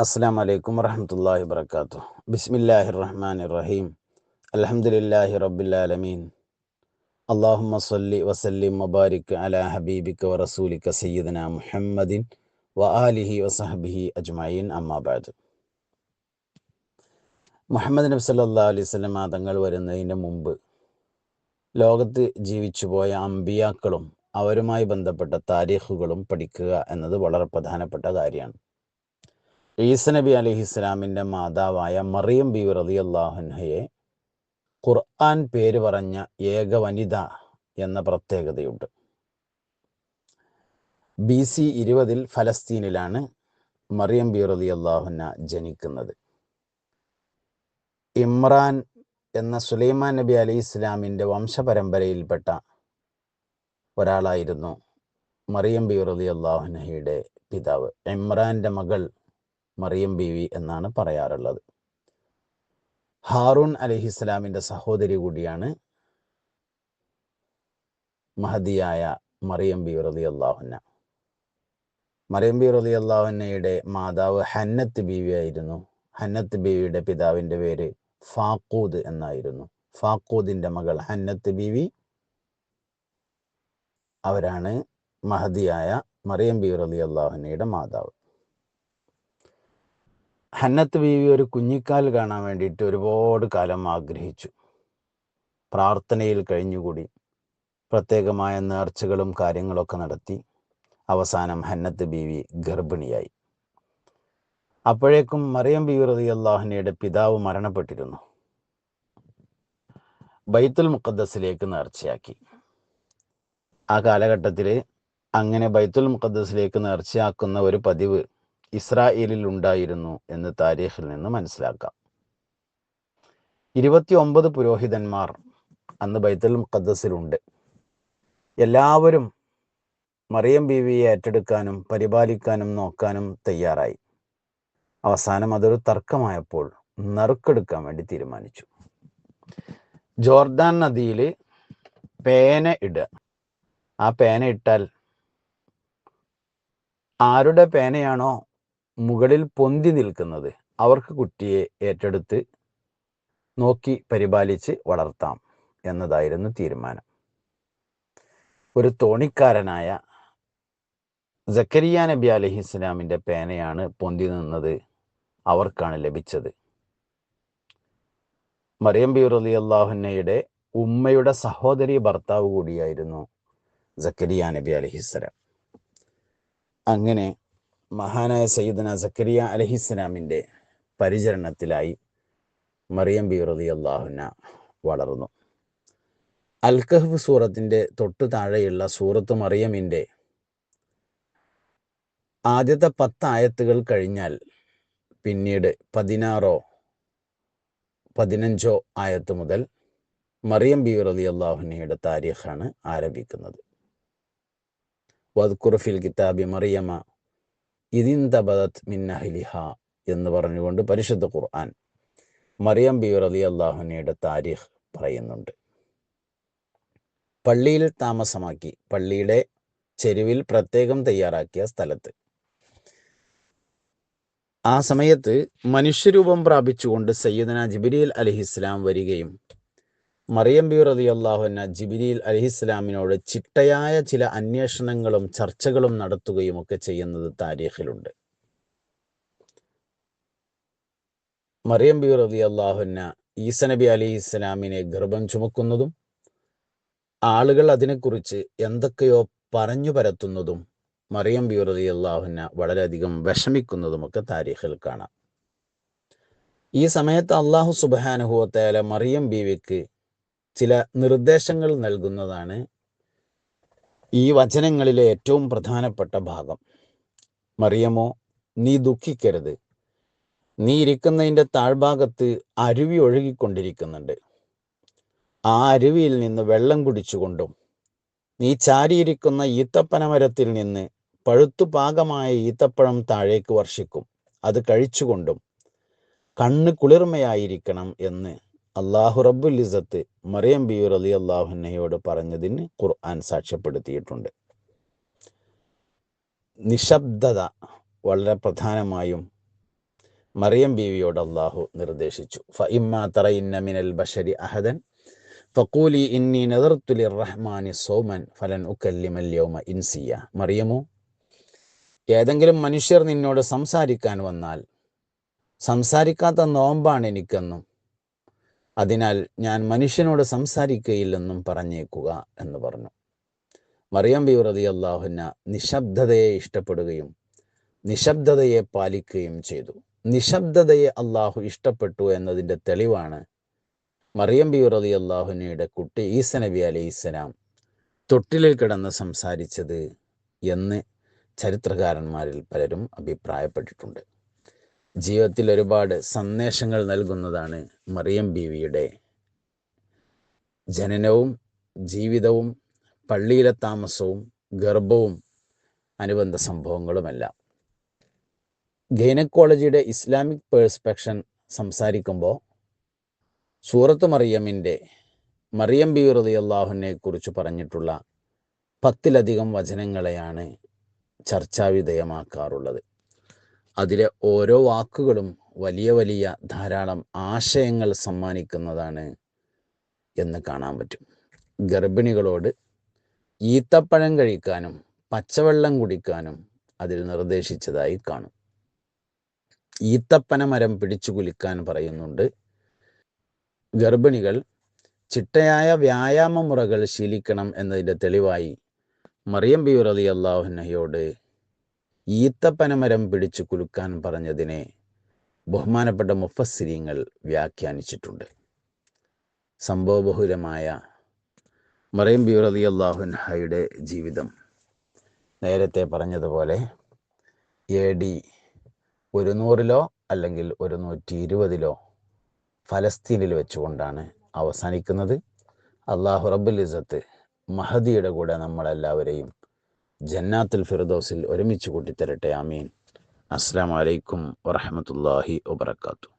അസ്സലാമു അലൈക്കും വറഹ്മത്തുള്ളാഹി വബറകാതുഹു. ബിസ്മില്ലാഹിർ റഹ്മാനിർ റഹീം. അൽഹംദുലില്ലാഹി റബ്ബിൽ ആലമീൻ. അല്ലാഹുമ്മ സ്വല്ലി വസല്ലിം വബാരിക് അലാ ഹബീബിക വറസൂലിക സയ്യിദനാ മുഹമ്മദിൻ വആലിഹി വസഹ്ബിഹി അജ്മഈൻ. അമ്മാ ബഅദ്. മുഹമ്മദ് നബി സല്ലല്ലാഹു അലൈഹി വസല്ലം തങ്ങൾ വരുന്നതിന് മുമ്പ് ലോകത്ത് ജീവിച്ചുപോയ അമ്പിയാക്കളും അവരുമായി ബന്ധപ്പെട്ട താരീഖുകളും പഠിക്കുക എന്നത് വളരെ പ്രധാനപ്പെട്ട കാര്യമാണ്. ഈസ നബി അലൈഹിസ്സലാമിൻ്റെ മാതാവായ മറിയം ബീവി റളിയല്ലാഹു അൻഹയെ ഖുർആൻ പേര് പറഞ്ഞ ഏക വനിത എന്ന പ്രത്യേകതയുണ്ട്. BC 20 ഫലസ്തീനിലാണ് മറിയം ബീവി റളിയല്ലാഹു അൻഹ ജനിക്കുന്നത്. ഇമ്രാൻ എന്ന സുലൈമാൻ നബി അലൈഹിസ്സലാമിൻ്റെ വംശപരമ്പരയിൽപ്പെട്ട ഒരാളായിരുന്നു മറിയം ബീവി റളിയല്ലാഹു അൻഹയുടെ പിതാവ്. ഇമ്രാൻ്റെ മകൾ മറിയം ബീവി എന്നാണ് പറയാറുള്ളത്. ഹാറൂൻ അലൈഹിസ്സലാമിൻ്റെ സഹോദരി കൂടിയാണ് മഹദിയായ മറിയം ബീവി റളിയല്ലാഹു അൻഹ. മറിയം ബീവി റളിയല്ലാഹു അൻഹയുടെ മാതാവ് ഹന്നത്ത് ബീവി ആയിരുന്നു. ഹന്നത്ത് ബീവിയുടെ പിതാവിൻ്റെ പേര് ഫാഖൂദ് എന്നായിരുന്നു. ഫാഖൂദിൻ്റെ മകൾ ഹന്നത്ത് ബീവി അവരാണ് മഹദിയായ മറിയം ബീവി റളിയല്ലാഹു അൻഹയുടെ മാതാവ്. ഹന്നത്ത് ബീവി ഒരു കുഞ്ഞിക്കാൽ കാണാൻ വേണ്ടിയിട്ട് ഒരുപാട് കാലം ആഗ്രഹിച്ചു. പ്രാർത്ഥനയിൽ കഴിഞ്ഞുകൂടി, പ്രത്യേകമായ നേർച്ചകളും കാര്യങ്ങളൊക്കെ നടത്തി അവസാനം ഹന്നത്ത് ബീവി ഗർഭിണിയായി. അപ്പോഴേക്കും മറിയം ബീവി റളിയല്ലാഹു അൻഹയുടെ പിതാവ് മരണപ്പെട്ടിരുന്നു. ബൈത്തുൽ മുഖദ്ദസിലേക്ക് നേർച്ചയാക്കി. ആ കാലഘട്ടത്തിൽ അങ്ങനെ ബൈത്തുൽ മുഖദ്ദസിലേക്ക് നേർച്ചയാക്കുന്ന ഒരു പതിവ് ഇസ്രായേലിൽ ഉണ്ടായിരുന്നു എന്ന് താരീഖിൽ നിന്ന് മനസ്സിലാക്കാം. 29 പുരോഹിതന്മാർ അന്ന് ബൈത്തുൽ മുഖദ്ദസിലുണ്ട്. എല്ലാവരും മറിയം ബീവിയെ ഏറ്റെടുക്കാനും പരിപാലിക്കാനും നോക്കാനും തയ്യാറായി. അവസാനം അതൊരു തർക്കമായപ്പോൾ നറുക്കെടുക്കാൻ വേണ്ടി തീരുമാനിച്ചു. ജോർദാൻ നദിയിൽ പേന ഇടുക. ആ പേന ഇട്ടാൽ ആരുടെ പേനയാണോ മുകളിൽ പൊന്തി നിൽക്കുന്നത് അവർക്ക് കുട്ടിയെ ഏറ്റെടുത്ത് നോക്കി പരിപാലിച്ച് വളർത്താം എന്നതായിരുന്നു തീരുമാനം. ഒരു തോണിക്കാരനായ സക്കരിയ നബി അലൈഹിസ്സലാമിൻ്റെ പേനയാണ് പൊന്തി നിന്നത്. അവർക്കാണ് ലഭിച്ചത്. മറിയം ബീവി റളിയല്ലാഹു അൻഹയുടെ ഉമ്മയുടെ സഹോദരി ഭർത്താവ് കൂടിയായിരുന്നു സക്കരിയ നബി അലൈഹിസ്സലാം. അങ്ങനെ മഹാനായ സയ്യിദന സക്കരിയ അലൈഹിസ്സലാമിൻ്റെ പരിചരണത്തിലായി മറിയം ബീവി റളിയല്ലാഹു അൻഹ വളർന്നു. അൽ കഹ്ഫ് സൂറത്തിൻ്റെ തൊട്ടു താഴെയുള്ള സൂറത്ത് മറിയമിൻ്റെ ആദ്യത്തെ 10 ആയത്തുകൾ കഴിഞ്ഞാൽ പിന്നീട് 16 15 ആയത്ത് മുതൽ മറിയം ബീവി റളിയല്ലാഹു അൻഹയുടെ താരീഖാണ് ആരംഭിക്കുന്നത്. വദ്കുർ ഫിൽ കിതാബി മറിയമ ഇദിൻതബദത് മിൻ അഹ്ലിഹ എന്ന് പറഞ്ഞുകൊണ്ട് പരിശുദ്ധ ഖുർആൻ മറിയം ബീവി റളിയല്ലാഹു അൻഹയുടെ താരീഖ് പറയുന്നുണ്ട്. പള്ളിയിൽ താമസമാക്കി, പള്ളിയുടെ ചെരുവിൽ പ്രത്യേകം തയ്യാറാക്കിയ സ്ഥലത്ത്. ആ സമയത്ത് മനുഷ്യരൂപം പ്രാപിച്ചുകൊണ്ട് സയ്യിദന ജിബ്രീൽ അലൈഹിസ്സലാം വരികയും മറിയം ബീവി റളിയല്ലാഹു അൻഹ ജിബ്രീൽ അലൈഹിസ്സലാമിനോട് ചിട്ടയായ ചില അന്വേഷണങ്ങളും ചർച്ചകളും നടത്തുകയും ഒക്കെ ചെയ്യുന്നത് താരീഖിലുണ്ട്. മറിയം ബീവി റളിയല്ലാഹു അൻഹ ഈസ നബി അലൈഹിസ്സലാമിനെ ഗർഭം ചുമക്കുന്നതും ആളുകൾ അതിനെക്കുറിച്ച് എന്തൊക്കെയോ പറഞ്ഞു പരത്തുന്നതും മറിയം ബീവി റളിയല്ലാഹു അൻഹ വളരെയധികം വിഷമിക്കുന്നതുമൊക്കെ താരീഖിൽ കാണാം. ഈ സമയത്ത് അല്ലാഹു സുബ്ഹാനഹു വ തആല മറിയം ബീവിക്ക് ചില നിർദ്ദേശങ്ങൾ നൽകുന്നതാണ് ഈ വചനങ്ങളിലെ ഏറ്റവും പ്രധാനപ്പെട്ട ഭാഗം. മറിയമോ, നീ ദുഃഖിക്കരുത്. നീ ഇരിക്കുന്നതിൻ്റെ താഴ്ഭാഗത്ത് അരുവി ഒഴുകിക്കൊണ്ടിരിക്കുന്നുണ്ട്. ആ അരുവിയിൽ നിന്ന് വെള്ളം കുടിച്ചുകൊണ്ടും നീ ചാരിയിരിക്കുന്ന ഈത്തപ്പന മരത്തിൽ നിന്ന് പഴുത്തു പാകമായ ഈത്തപ്പഴം താഴേക്ക് വർഷിക്കും. അത് കഴിച്ചുകൊണ്ടും കണ്ണ് കുളിർമയായിരിക്കണം എന്ന് അല്ലാഹു റബ്ബുൽ ഇസ്സത്ത് മറിയം ബീവി റളിയല്ലാഹു അൻഹയോട് പറഞ്ഞതിന് ഖുർആൻ സാക്ഷ്യപ്പെടുത്തിയിട്ടുണ്ട്. നിശബ്ദത വളരെ പ്രധാനമായും മറിയം ബീവിയോട് അള്ളാഹു നിർദ്ദേശിച്ചു, ഫഇമ്മാ തറയിന്ന മിനൽ ബശരി അഹദൻ ഫഖൂലി ഇന്നി നദർതു ലിർറഹ്മാനി സൗമൻ ഫലൻ ഉകല്ലിമൽ യൗമ ഇൻസിയ. മറിയമോ, ഏതെങ്കിലും മനുഷ്യർ നിന്നോട് സംസാരിക്കാൻ വന്നാൽ സംസാരിക്കാത്ത നോമ്പാണ് എനിക്കെന്നും അതിനാൽ ഞാൻ മനുഷ്യനോട് സംസാരിക്കുകയില്ലെന്നും പറഞ്ഞേക്കുക എന്ന് പറഞ്ഞു. മറിയം ബീവി റളിയല്ലാഹു അൻഹ നിശബ്ദതയെ ഇഷ്ടപ്പെടുകയും നിശബ്ദതയെ പാലിക്കുകയും ചെയ്തു. നിശബ്ദതയെ അള്ളാഹു ഇഷ്ടപ്പെട്ടു എന്നതിൻ്റെ തെളിവാണ് മറിയം ബീവി റളിയല്ലാഹു അൻഹയുടെ കുട്ടി ഈസ നബി അലൈഹിസ്സലാം തൊട്ടിലിൽ കിടന്ന് സംസാരിച്ചത് എന്ന് ചരിത്രകാരന്മാരിൽ പലരും അഭിപ്രായപ്പെട്ടിട്ടുണ്ട്. ജീവിതത്തിൽ ഒരുപാട് സന്ദേശങ്ങൾ നൽകുന്നതാണ് മറിയം ബീവിയുടെ ജനനവും ജീവിതവും പള്ളിയിലെ താമസവും ഗർഭവും അനുബന്ധ സംഭവങ്ങളുമെല്ലാം. ഗൈനക്കോളജിയുടെ ഇസ്ലാമിക് പേഴ്സ്പെക്ഷൻ സംസാരിക്കുമ്പോൾ സൂറത്ത് മറിയമിൻ്റെ മറിയം ബീവി റളിയല്ലാഹു അൻഹയെ കുറിച്ച് പറഞ്ഞിട്ടുള്ള 10ലധികം വചനങ്ങളെയാണ് ചർച്ചാവിധേയമാക്കാറുള്ളത്. അതിലെ ഓരോ വാക്കുകളും വലിയ വലിയ ധാരാളം ആശയങ്ങൾ സമ്മാനിക്കുന്നതാണ് എന്ന് കാണാൻ പറ്റും. ഗർഭിണികളോട് ഈത്തപ്പഴം കഴിക്കാനും പച്ചവെള്ളം കുടിക്കാനും അതിൽ നിർദ്ദേശിച്ചതായി കാണും. ഈത്തപ്പന മരം പിടിച്ചു കുലുക്കാൻ പറയുന്നുണ്ട്. ഗർഭിണികൾ ചിട്ടയായ വ്യായാമ മുറകൾ ശീലിക്കണം എന്നതിൻ്റെ തെളിവായി മറിയം ബീവി റളിയല്ലാഹു അൻഹയോട് ഈത്തപ്പനമരം പിടിച്ചു കുലുക്കാൻ പറഞ്ഞതിനെ ബഹുമാനപ്പെട്ട മുഫസ്സിരീങ്ങൾ വ്യാഖ്യാനിച്ചിട്ടുണ്ട്. സംഭവബഹുലമായ മറിയം ബീവി റളിയല്ലാഹു അൻഹയുടെ ജീവിതം നേരത്തെ പറഞ്ഞതുപോലെ AD 100 അല്ലെങ്കിൽ 120 ഫലസ്തീനിൽ വെച്ചുകൊണ്ടാണ് അവസാനിക്കുന്നത്. അള്ളാഹു റബ്ബുൽ ഇസ്സത്ത് മഹദിയുടെ കൂടെ നമ്മളെല്ലാവരെയും ജന്നാത്തുൽ ഫിർദൗസിൽ ഒരുമിച്ച് കൂട്ടിത്തരട്ടെ. ആമീൻ. അസ്സലാമു അലൈക്കും വറഹ്മത്തുള്ളാഹി വബറകാതുഹു.